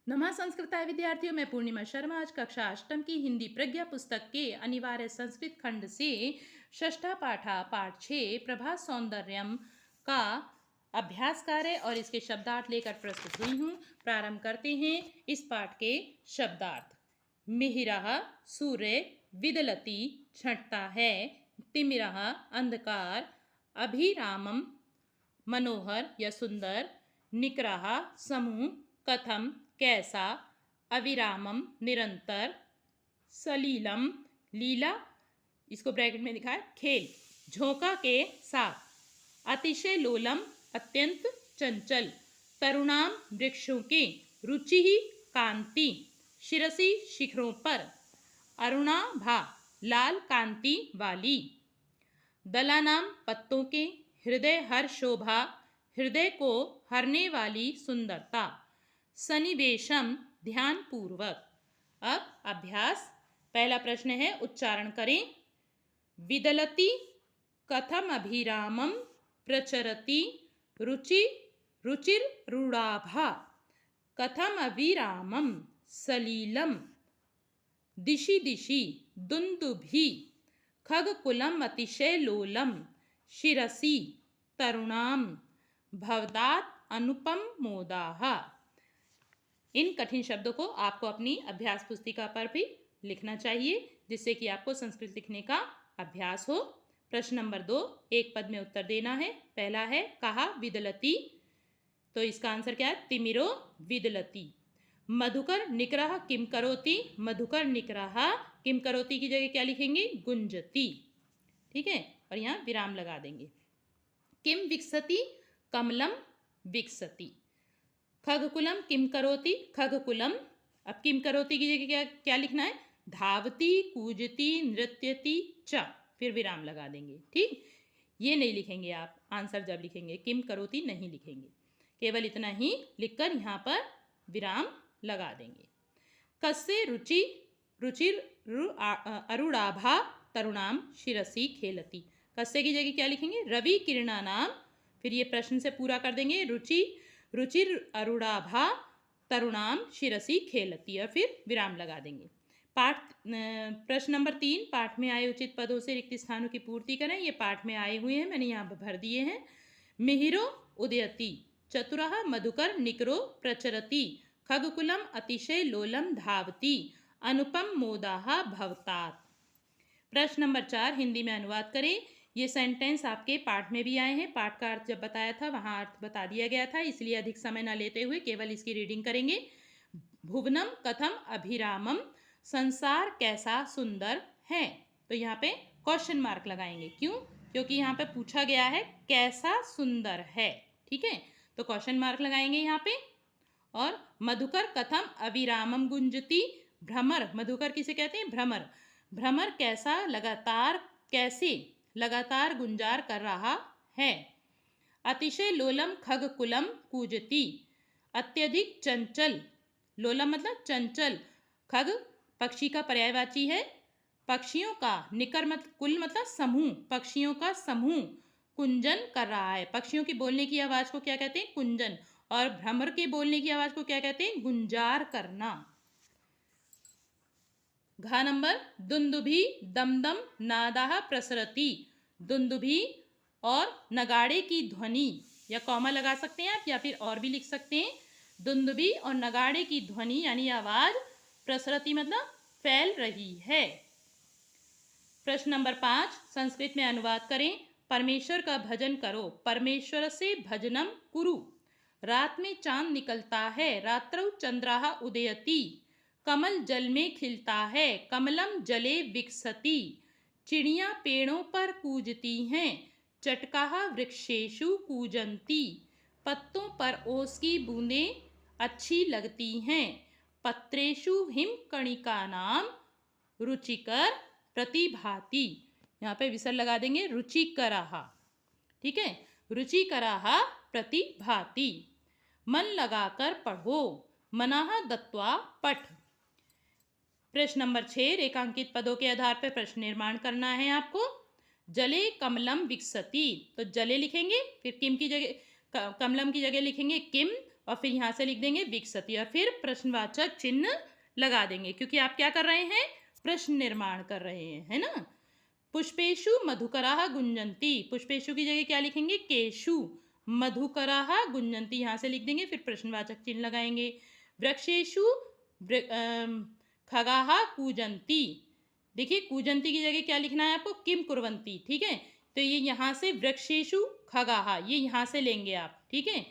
नमः संस्कृताय विद्यार्थियों, मैं पूर्णिमा शर्मा आज कक्षा अष्टम की हिंदी प्रज्ञा पुस्तक के अनिवार्य संस्कृत खंड से षष्ठा पाठा पाठ 6 प्रभास सौंदर्यम का अभ्यास कार्य और इसके शब्दार्थ लेकर प्रस्तुत हुई हूँ। प्रारंभ करते हैं इस पाठ के शब्दार्थ। मिहिरः सूर्य, विदलति छंटता है, तिमिरः अंधकार, अभिरामम मनोहर या सुंदर, निकरः समूह, कथम कैसा, अविरामम निरंतर, सलीलम लीला, इसको ब्रैकेट में लिखा है खेल, झोंका के साथ, अतिशय लोलम अत्यंत चंचल, तरुणाम वृक्षों की, रुचि ही कांति, शिरसी शिखरों पर, अरुणाभा लाल कांति वाली, दलानाम पत्तों के, हृदय हर शोभा हृदय को हरने वाली सुंदरता, सन्निवेशम ध्यानपूर्वक। अब अभ्यास। पहला प्रश्न है, उच्चारण करें। विदलति कथम अभिरामम प्रचरति रुचि रुचिरूढ़ाभा, कथम अभिरामम सलीलम, दिशि दिशि दुंदुभि, खगकुलम अतिशय लोलम, शिरसि तरुणाम, भवदात अनुपम मोदाः। इन कठिन शब्दों को आपको अपनी अभ्यास पुस्तिका पर भी लिखना चाहिए, जिससे कि आपको संस्कृत लिखने का अभ्यास हो। प्रश्न नंबर 2, एक पद में उत्तर देना है। पहला है कहा विदलति, तो इसका आंसर क्या है? तिमिरो विदलति। मधुकर निकरह किम करोति, मधुकर निकरह किम करोति की जगह क्या लिखेंगे? गुंजति। ठीक है, और यहाँ विराम लगा देंगे। किम विकसति, कमलम विकसति। खगकुलम किम करोति, खगकुलम, अब किम करोति की जगह क्या क्या लिखना है? धावती, कूजती, नृत्यति च, फिर विराम लगा देंगे। ठीक, ये नहीं लिखेंगे आप, आंसर जब लिखेंगे किम करोति नहीं लिखेंगे, केवल इतना ही लिखकर यहाँ पर विराम लगा देंगे। कस्य रुचि रुचिर अरुणाभा तरुणाम शिरसी खेलती, कस्य की जगह क्या लिखेंगे? रवि किरणा नाम, फिर ये प्रश्न से पूरा कर देंगे, रुचि रुचिर अरुणाभा तरुणाम शिरसी खेलती, और फिर विराम लगा देंगे। प्रश्न नंबर 3, पाठ में आए उचित पदों से रिक्त स्थानों की पूर्ति करें। ये पाठ में आए हुए हैं, मैंने यहाँ पर भर दिए हैं। मिहिरो उदयति, चतुरः मधुकर निकरो प्रचरति, खगकुलम अतिशय लोलम धावति, अनुपम मोदाः भवतात। प्रश्न नंबर 4, हिंदी में अनुवाद करें। ये सेंटेंस आपके पाठ में भी आए हैं। पाठ का अर्थ जब बताया था वहाँ अर्थ बता दिया गया था, इसलिए अधिक समय न लेते हुए केवल इसकी रीडिंग करेंगे। भुवनम कथम अभिरामम, संसार कैसा सुंदर है, तो यहाँ पे क्वेश्चन मार्क लगाएंगे। क्यों? क्योंकि यहाँ पे पूछा गया है कैसा सुंदर है। ठीक है, तो क्वेश्चन मार्क लगाएंगे यहाँ पे। और मधुकर कथम अविरामम गुंजती, भ्रमर, मधुकर किसे कहते हैं? भ्रमर। भ्रमर कैसा लगातार, कैसे लगातार गुंजार कर रहा है। अतिशय लोलम खगकुलम कूजती, अत्यधिक चंचल, लोलम मतलब चंचल, खग पक्षी का पर्यायवाची है, पक्षियों का, निकर मत कुल मतलब समूह, पक्षियों का समूह कुंजन कर रहा है। पक्षियों की बोलने की आवाज को क्या कहते हैं? कुंजन। और भ्रमर के बोलने की आवाज को क्या कहते हैं? गुंजार करना। घ नंबर, दुंदुभि दमदम नादाः प्रसरति, दुंदुभि और नगाड़े की ध्वनि, या कॉमा लगा सकते हैं आप, या फिर और भी लिख सकते हैं। दुंदुभि और नगाड़े की ध्वनि यानी आवाज, प्रसरति मतलब फैल रही है। प्रश्न नंबर 5, संस्कृत में अनुवाद करें। परमेश्वर का भजन करो, परमेश्वर से भजनम कुरु, रात में चांद निकलता है, रात्रौ चंद्राः उदयति, कमल जल में खिलता है, कमलम जले विकसति, चिड़ियाँ पेड़ों पर कूजती हैं, चटकाः वृक्षेषु कूजन्ति, पत्तों पर ओस की बूंदें अच्छी लगती हैं, पत्रेषु हिमकणिकानां रुचिकर प्रतिभाति, यहाँ पे विसर्ग लगा देंगे, रुचिकरः। ठीक है, रुचिकरः प्रतिभाति। मन लगाकर पढ़ो, मनः दत्वा पठ। प्रश्न नंबर 6, रेखांकित पदों के आधार पर प्रश्न निर्माण करना है आपको। जले कमलम विकसति, तो जले लिखेंगे, फिर किम की जगह कमलम की जगह लिखेंगे किम, और फिर यहाँ से लिख देंगे विकसति और फिर प्रश्नवाचक चिन्ह लगा देंगे, क्योंकि आप क्या कर रहे हैं, प्रश्न निर्माण कर रहे हैं, है ना। पुष्पेषु मधुकराः गुंजन्ति, पुष्पेषु की जगह क्या लिखेंगे, केशु, मधुकराः गुंजन्ति यहाँ से लिख देंगे, फिर प्रश्नवाचक चिन्ह लगाएंगे। वृक्षेषु खगाः कूजन्ति, देखिए कूजन्ति की जगह क्या लिखना है आपको, किम कुर्वन्ति, ठीक है। तो ये यहाँ से वृक्षेषु खगाः, ये यहाँ से लेंगे आप, ठीक है।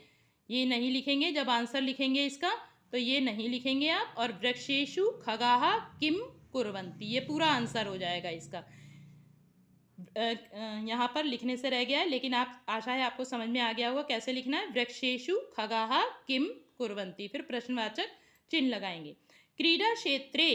ये नहीं लिखेंगे, जब आंसर लिखेंगे इसका तो ये नहीं लिखेंगे आप, और वृक्षेषु खगाः किम कुर्वन्ति, ये पूरा आंसर हो जाएगा इसका। यहाँ पर लिखने से रह गया है, लेकिन आप, आशा है आपको समझ में आ गया होगा कैसे लिखना है। वृक्षेषु खगाः किम कुर्वन्ति, फिर प्रश्नवाचक चिन्ह लगाएंगे। क्रीडा क्षेत्रे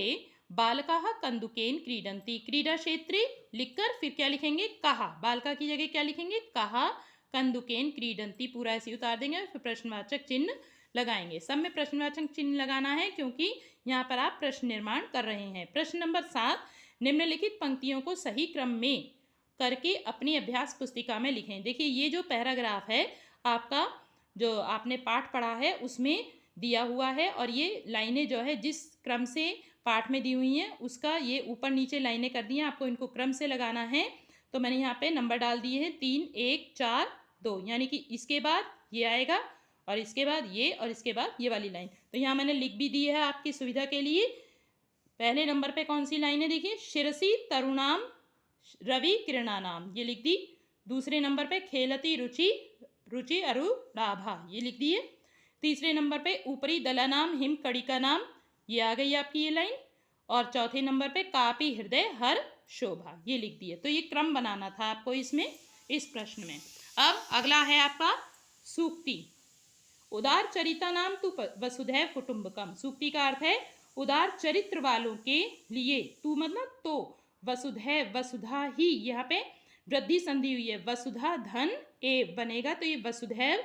बालकाः कन्दुकेन क्रीडन्ति, क्रीडा क्षेत्रे लिखकर फिर क्या लिखेंगे, कहा, बालका की जगह क्या लिखेंगे, कहा कन्दुकेन क्रीडन्ति, पूरा ऐसे उतार देंगे, फिर प्रश्नवाचक चिन्ह लगाएंगे। सब में प्रश्नवाचक चिन्ह लगाना है, क्योंकि यहाँ पर आप प्रश्न निर्माण कर रहे हैं। प्रश्न नंबर 7, निम्नलिखित पंक्तियों को सही क्रम में करके अपनी अभ्यास पुस्तिका में लिखें। देखिए ये जो पैराग्राफ है आपका, जो आपने पाठ पढ़ा है उसमें दिया हुआ है, और ये लाइनें जो है जिस क्रम से पाठ में दी हुई हैं उसका ये ऊपर नीचे लाइनें कर दी हैं, आपको इनको क्रम से लगाना है। तो मैंने यहाँ पे नंबर डाल दिए हैं 3, 1, 4, 2, यानी कि इसके बाद ये आएगा और इसके बाद ये और इसके बाद ये वाली लाइन। तो यहाँ मैंने लिख भी दी है आपकी सुविधा के लिए। पहले नंबर पे कौन सी लाइन है, देखिए, शिरसी तरुणाम रवि किरणानाम, ये लिख दी। दूसरे नंबर पे खेलती रुचि रुचि अरुणाभा, ये लिख दी है। तीसरे नंबर पे ऊपरी दलानाम हिम कड़िका नाम, ये आ गई आपकी ये लाइन। और चौथे नंबर पे कापी हृदय हर शोभा, ये लिख दी है। तो ये क्रम बनाना था आपको इसमें, इस प्रश्न में। अब अगला है आपका सूक्ति। उदार चरिता नाम तु वसुधैव कुटुंबकम, सूक्ति का अर्थ है उदार चरित्र वालों के लिए, तू मतलब तो, वसुधैव, वसुधा ही, यहाँ पे वृद्धि संधि हुई है, वसुधा धन एव बनेगा, तो ये वसुधैव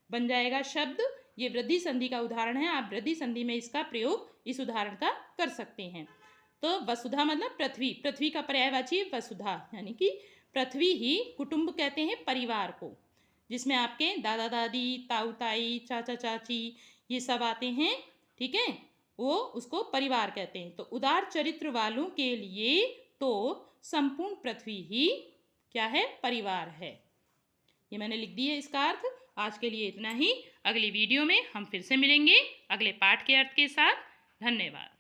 बन जाएगा शब्द। ये वृद्धि संधि का उदाहरण है, आप वृद्धि संधि में इसका प्रयोग इस उदाहरण का कर सकते हैं। तो वसुधा मतलब पृथ्वी, पृथ्वी का पर्यायवाची है वसुधा, यानी कि पृथ्वी ही, कुटुंब कहते हैं परिवार को, जिसमें आपके दादा दादी, ताऊ ताई, चाचा चाची, ये सब आते हैं, ठीक है, वो उसको परिवार कहते हैं। तो उदार चरित्र वालों के लिए तो संपूर्ण पृथ्वी ही क्या है, परिवार है। ये मैंने लिख दी है इसका अर्थ। आज के लिए इतना ही, अगली वीडियो में हम फिर से मिलेंगे अगले पाठ के अर्थ के साथ। धन्यवाद।